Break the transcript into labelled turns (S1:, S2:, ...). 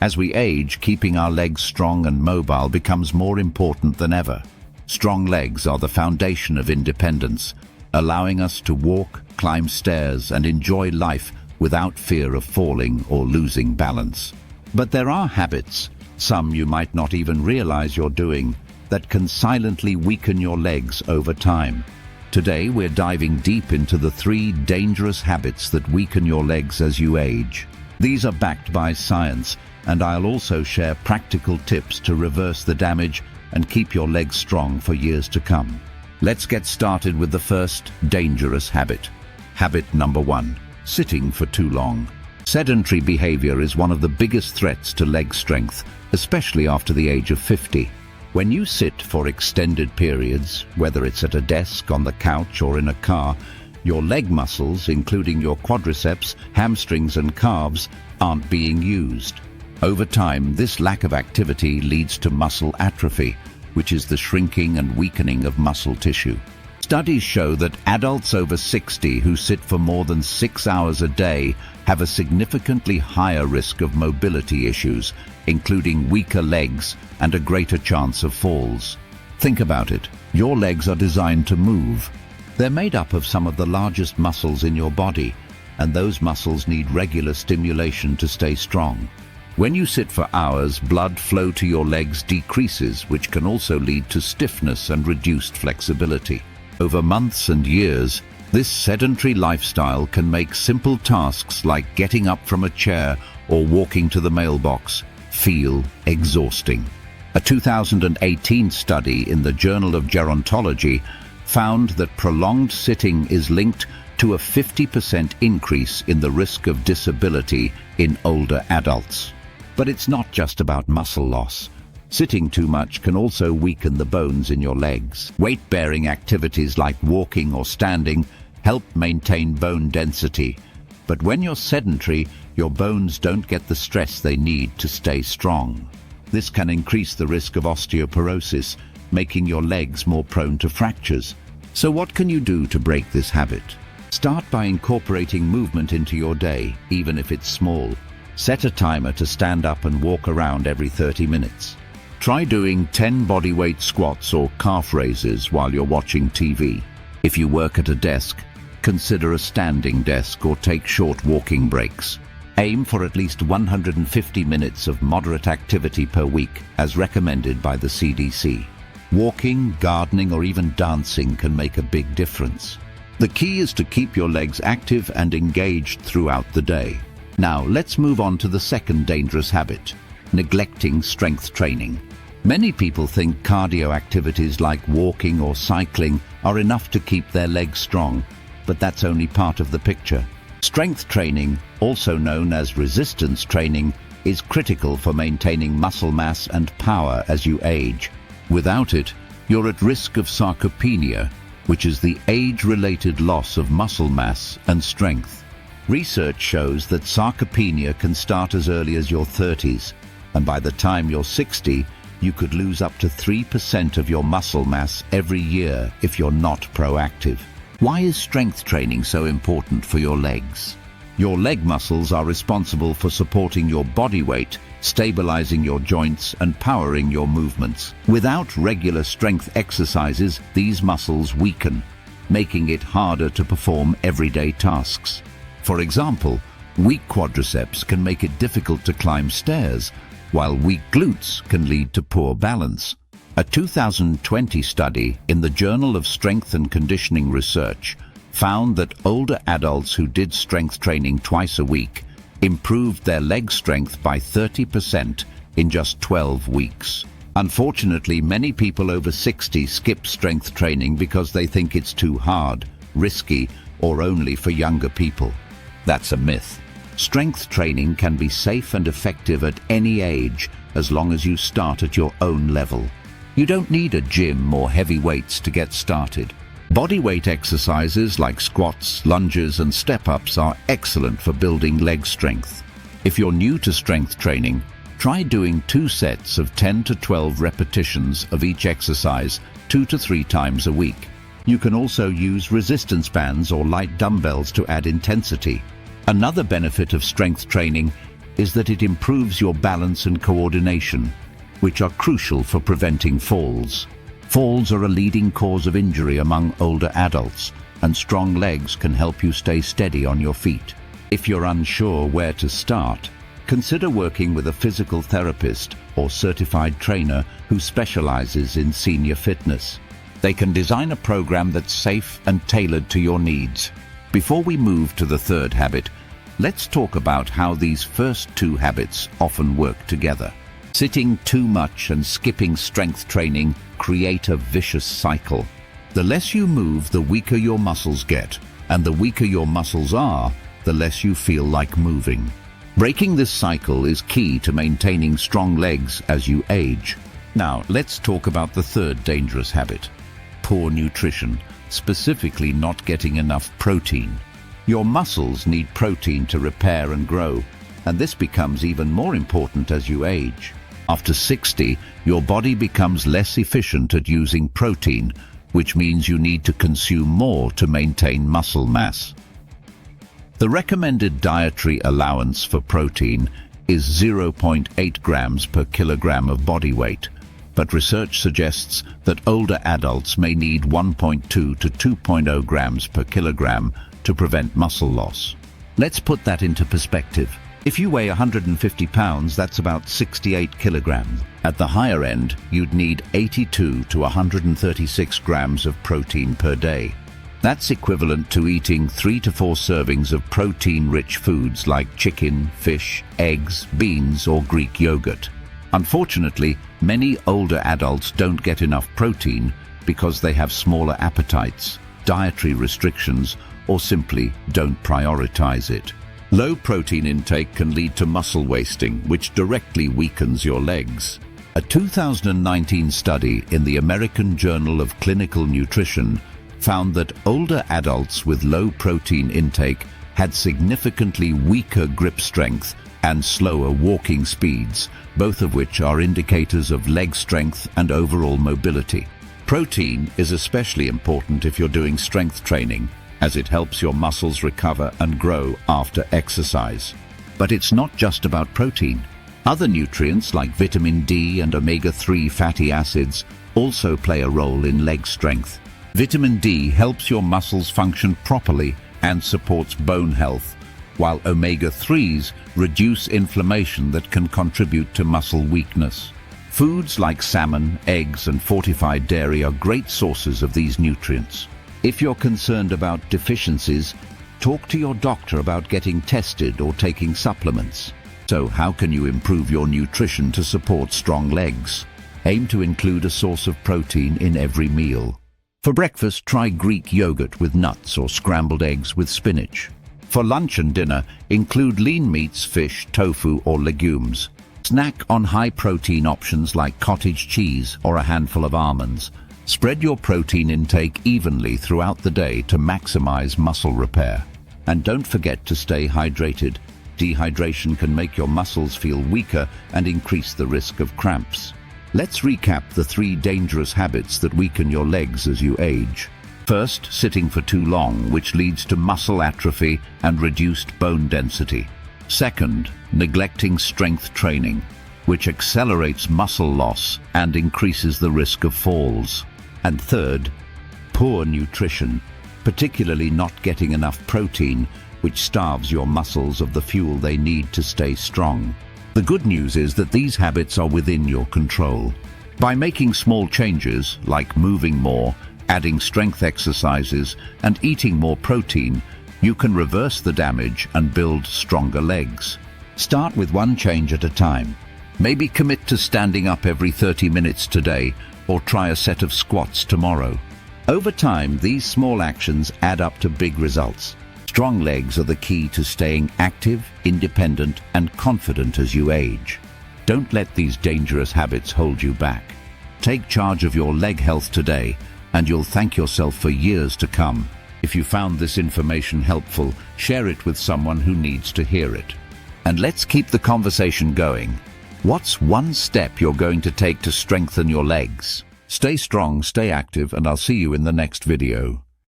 S1: As we age, keeping our legs strong and mobile becomes more important than ever. Strong legs are the foundation of independence, allowing us to walk, climb stairs, and enjoy life without fear of falling or losing balance. But there are habits, some you might not even realize you're doing, that can silently weaken your legs over time. Today, we're diving deep into the 3 dangerous habits that weaken your legs as you age. These are backed by science, and I'll also share practical tips to reverse the damage and keep your legs strong for years to come. Let's get started with the first dangerous habit. Habit number 1, sitting for too long. Sedentary behavior is one of the biggest threats to leg strength, especially after the age of 50. When you sit for extended periods, whether it's at a desk, on the couch, or in a car, your leg muscles, including your quadriceps, hamstrings, and calves, aren't being used. Over time, this lack of activity leads to muscle atrophy, which is the shrinking and weakening of muscle tissue. Studies show that adults over 60 who sit for more than 6 hours a day have a significantly higher risk of mobility issues, including weaker legs and a greater chance of falls. Think about it. Your legs are designed to move. They're made up of some of the largest muscles in your body, and those muscles need regular stimulation to stay strong. When you sit for hours, blood flow to your legs decreases, which can also lead to stiffness and reduced flexibility. Over months and years, this sedentary lifestyle can make simple tasks like getting up from a chair or walking to the mailbox feel exhausting. A 2018 study in the Journal of Gerontology found that prolonged sitting is linked to a 50% increase in the risk of disability in older adults. But it's not just about muscle loss. Sitting too much can also weaken the bones in your legs. Weight-bearing activities like walking or standing help maintain bone density. But when you're sedentary, your bones don't get the stress they need to stay strong. This can increase the risk of osteoporosis, making your legs more prone to fractures. So what can you do to break this habit? Start by incorporating movement into your day, even if it's small. Set a timer to stand up and walk around every 30 minutes. Try doing 10 bodyweight squats or calf raises while you're watching TV. If you work at a desk, consider a standing desk or take short walking breaks. Aim for at least 150 minutes of moderate activity per week, as recommended by the CDC. Walking, gardening, or even dancing can make a big difference. The key is to keep your legs active and engaged throughout the day. Now, let's move on to the second dangerous habit, neglecting strength training. Many people think cardio activities like walking or cycling are enough to keep their legs strong, but that's only part of the picture. Strength training, also known as resistance training, is critical for maintaining muscle mass and power as you age. Without it, you're at risk of sarcopenia, which is the age-related loss of muscle mass and strength. Research shows that sarcopenia can start as early as your 30s, and by the time you're 60, you could lose up to 3% of your muscle mass every year if you're not proactive. Why is strength training so important for your legs? Your leg muscles are responsible for supporting your body weight, stabilizing your joints, and powering your movements. Without regular strength exercises, these muscles weaken, making it harder to perform everyday tasks. For example, weak quadriceps can make it difficult to climb stairs, while weak glutes can lead to poor balance. A 2020 study in the Journal of Strength and Conditioning Research found that older adults who did strength training twice a week improved their leg strength by 30% in just 12 weeks. Unfortunately, many people over 60 skip strength training because they think it's too hard, risky, or only for younger people. That's a myth. Strength training can be safe and effective at any age, as long as you start at your own level. You don't need a gym or heavy weights to get started. Bodyweight exercises like squats, lunges, and step-ups are excellent for building leg strength. If you're new to strength training, try doing 2 sets of 10 to 12 repetitions of each exercise 2 to 3 times a week. You can also use resistance bands or light dumbbells to add intensity. Another benefit of strength training is that it improves your balance and coordination, which are crucial for preventing falls. Falls are a leading cause of injury among older adults, and strong legs can help you stay steady on your feet. If you're unsure where to start, consider working with a physical therapist or certified trainer who specializes in senior fitness. They can design a program that's safe and tailored to your needs. Before we move to the third habit, let's talk about how these first two habits often work together. Sitting too much and skipping strength training create a vicious cycle. The less you move, the weaker your muscles get, and the weaker your muscles are, the less you feel like moving. Breaking this cycle is key to maintaining strong legs as you age. Now, let's talk about the third dangerous habit: poor nutrition, specifically not getting enough protein. Your muscles need protein to repair and grow, and this becomes even more important as you age. After 60, your body becomes less efficient at using protein, which means you need to consume more to maintain muscle mass. The recommended dietary allowance for protein is 0.8 grams per kilogram of body weight, but research suggests that older adults may need 1.2 to 2.0 grams per kilogram to prevent muscle loss. Let's put that into perspective. If you weigh 150 pounds, that's about 68 kilograms. At the higher end, you'd need 82 to 136 grams of protein per day. That's equivalent to eating 3 to 4 servings of protein-rich foods like chicken, fish, eggs, beans, or Greek yogurt. Unfortunately, many older adults don't get enough protein because they have smaller appetites, dietary restrictions, or simply don't prioritize it. Low protein intake can lead to muscle wasting, which directly weakens your legs. A 2019 study in the American Journal of Clinical Nutrition found that older adults with low protein intake had significantly weaker grip strength and slower walking speeds, both of which are indicators of leg strength and overall mobility. Protein is especially important if you're doing strength training, as it helps your muscles recover and grow after exercise. But it's not just about protein. Other nutrients like vitamin D and omega-3 fatty acids also play a role in leg strength. Vitamin D helps your muscles function properly and supports bone health, while omega-3s reduce inflammation that can contribute to muscle weakness. Foods like salmon, eggs, and fortified dairy are great sources of these nutrients. If you're concerned about deficiencies, talk to your doctor about getting tested or taking supplements. So, how can you improve your nutrition to support strong legs? Aim to include a source of protein in every meal. For breakfast, try Greek yogurt with nuts or scrambled eggs with spinach. For lunch and dinner, include lean meats, fish, tofu, or legumes. Snack on high-protein options like cottage cheese or a handful of almonds. Spread your protein intake evenly throughout the day to maximize muscle repair. And don't forget to stay hydrated. Dehydration can make your muscles feel weaker and increase the risk of cramps. Let's recap the 3 dangerous habits that weaken your legs as you age. First, sitting for too long, which leads to muscle atrophy and reduced bone density. Second, neglecting strength training, which accelerates muscle loss and increases the risk of falls. And third, poor nutrition, particularly not getting enough protein, which starves your muscles of the fuel they need to stay strong. The good news is that these habits are within your control. By making small changes, like moving more, adding strength exercises, and eating more protein, you can reverse the damage and build stronger legs. Start with one change at a time. Maybe commit to standing up every 30 minutes today, or try a set of squats tomorrow. Over time, these small actions add up to big results. Strong legs are the key to staying active, independent, and confident as you age. Don't let these dangerous habits hold you back. Take charge of your leg health today, and you'll thank yourself for years to come. If you found this information helpful, share it with someone who needs to hear it. And let's keep the conversation going. What's one step you're going to take to strengthen your legs? Stay strong, stay active, and I'll see you in the next video.